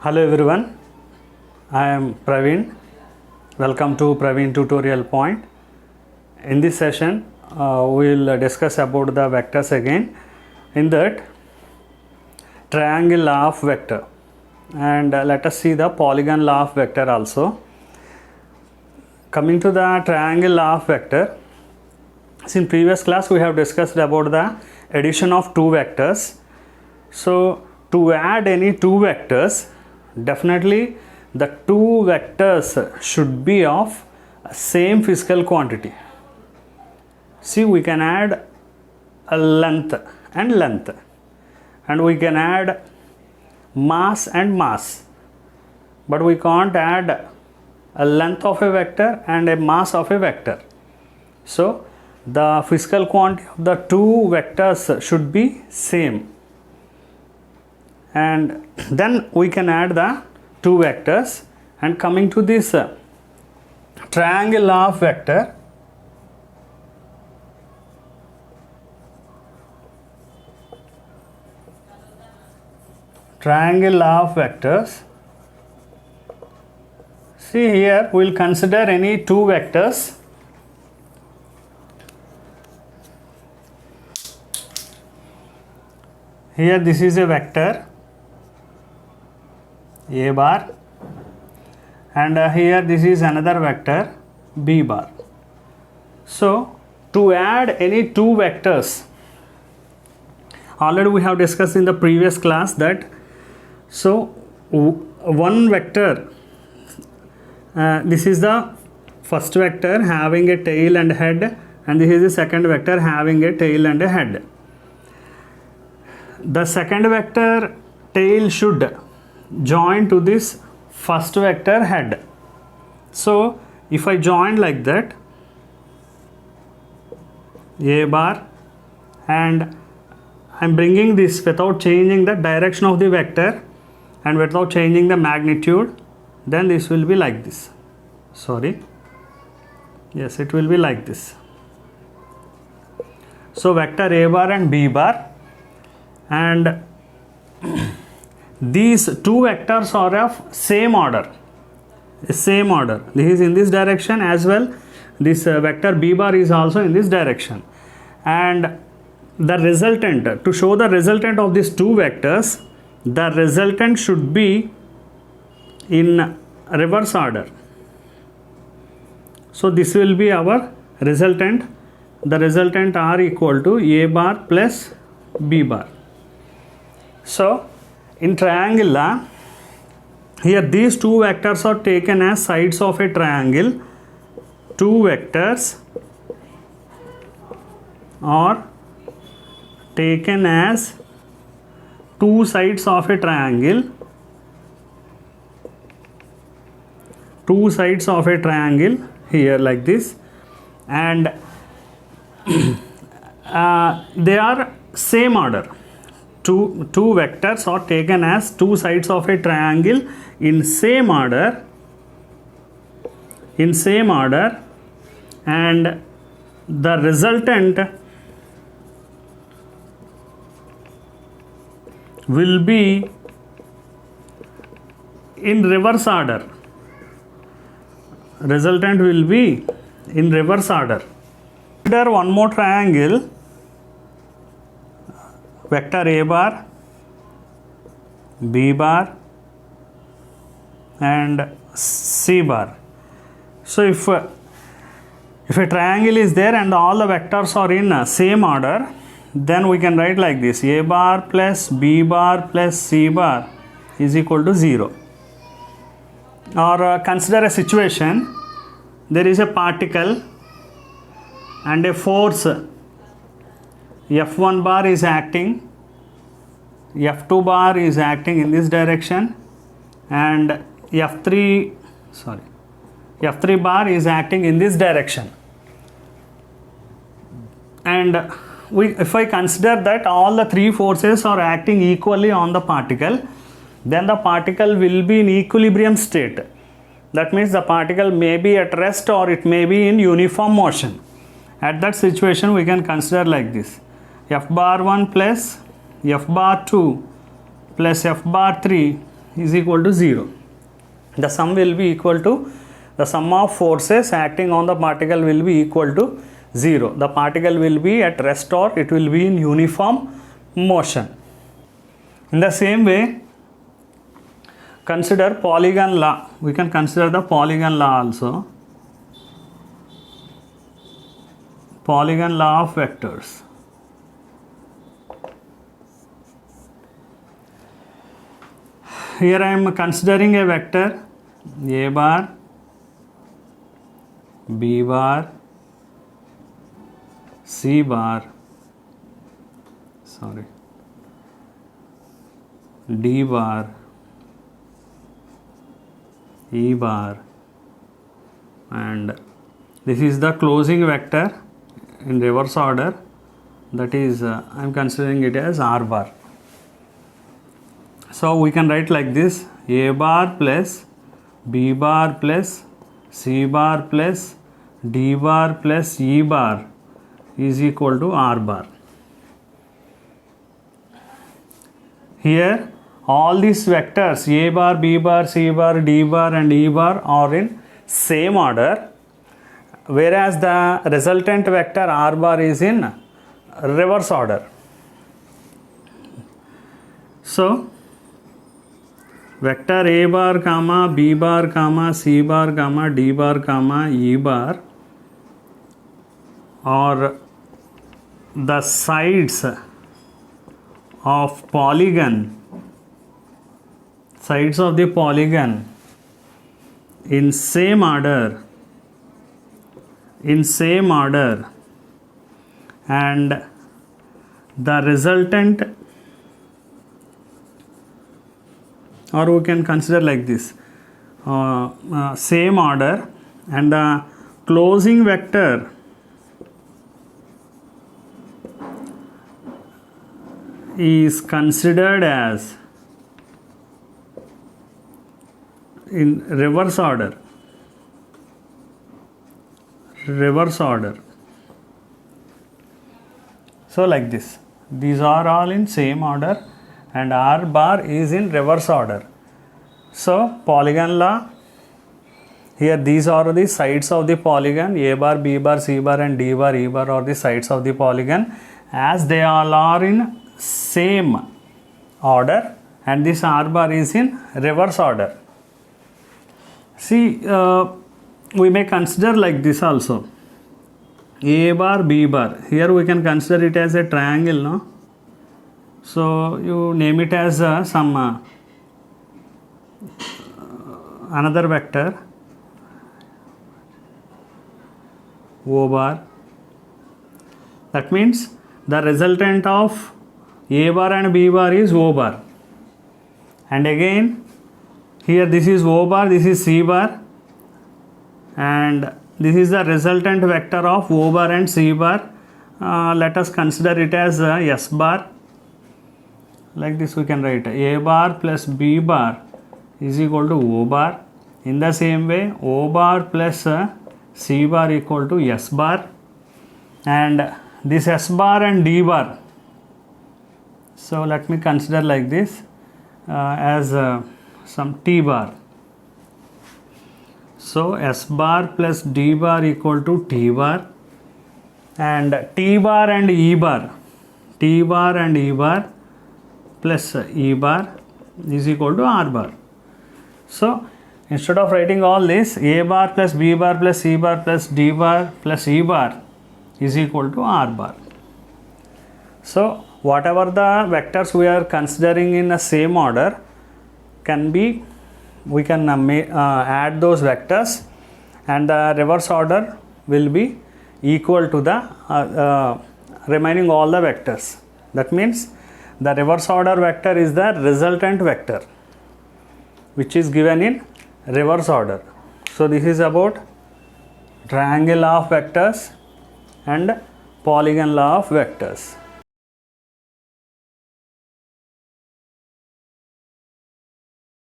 Hello everyone, I am Praveen. Welcome to Praveen Tutorial Point. In this session, we will discuss about the vectors again. In that, triangle law of vector, and let us see the polygon law of vector also. Coming to the triangle law of vector, in previous class we have discussed about the addition of two vectors. So to add any two vectors, definitely the two vectors should be of same physical quantity. See, we can add a length, and we can add mass and mass, but we can't add a length of a vector and a mass of a vector. So the physical quantity of the two vectors should be same, and then we can add the two vectors. And coming to this triangle law of vector, see here we will consider any two vectors. Here this is a vector A bar, and here this is another vector B bar. So to add any two vectors, already we have discussed in the previous class that one vector, this is the first vector having a tail and head, and this is the second vector having a tail and a head. The second vector tail should join to this first vector head. So if I join like that, A bar, and I am bringing this without changing the direction of the vector and without changing the magnitude, then this will be like this. Yes, it will be like this. So vector A bar and B bar, and these two vectors are of same order. This is in this direction as well. This vector B bar is also in this direction, and the resultant, to show the resultant of these two vectors, the resultant should be in reverse order. So this will be our resultant. The resultant are equal to A bar plus B bar. So in triangle law, here these two vectors are taken as sides of a triangle. Two vectors are taken as two sides of a triangle. Two sides of a triangle here like this, and they are same order. Two vectors are taken as two sides of a triangle in same order, and the resultant will be in reverse order. Consider one more triangle, vector A bar, B bar and C bar. So if a triangle is there and all the vectors are in same order, then we can write like this: A bar plus B bar plus C bar is equal to 0. Or consider a situation, there is a particle and a force F1 bar is acting, F2 bar is acting in this direction, and F3 bar is acting in this direction. And if I consider that all the three forces are acting equally on the particle, then the particle will be in equilibrium state. That means the particle may be at rest or it may be in uniform motion. At that situation we can consider like this: F bar 1 plus F bar 2 plus F bar 3 is equal to 0. The sum will be equal to, the sum of forces acting on the particle will be equal to 0. The particle will be at rest or it will be in uniform motion. In the same way, consider polygon law. We can consider the polygon law also. Polygon law of vectors. Here I am considering a vector A bar, B bar, C bar, D bar, E bar, and this is the closing vector in reverse order, that is I am considering it as R bar. So we can write like this: A bar plus B bar plus C bar plus D bar plus E bar is equal to R bar. Here all these vectors A bar, B bar, C bar, D bar and E bar are in same order, whereas the resultant vector R bar is in reverse order. So vector A bar comma B bar comma C bar comma D bar comma E bar are the sides of polygon, sides of the polygon in same order, and the resultant, or we can consider like this, same order, and the closing vector is considered as in reverse order. So like this, these are all in same order and R bar is in reverse order. So polygon law, here these are the sides of the polygon, A bar, B bar, C bar and D bar, E bar are the sides of the polygon, as they all are in same order, and this R bar is in reverse order. See, we may consider like this also: A bar, B bar. Here we can consider it as a triangle, no? So you name it as some another vector O bar. That means the resultant of A bar and B bar is O bar, and again here this is O bar, this is C bar, and this is the resultant vector of O bar and C bar. Let us consider it as S bar. Like this we can write A bar plus B bar is equal to O bar. In the same way, O bar plus C bar equal to S bar, and this S bar and D bar, so let me consider like this as some T bar. So S bar plus D bar equal to T bar, and T bar and E bar, T bar and E bar plus E bar is equal to R bar. So instead of writing all this, A bar plus B bar plus C bar plus D bar plus E bar is equal to R bar. So whatever the vectors we are considering in the same order can be, we can add those vectors, and the reverse order will be equal to the remaining all the vectors. That means the reverse order vector is the resultant vector which is given in reverse order. So this is about triangle law of vectors and polygon law of vectors.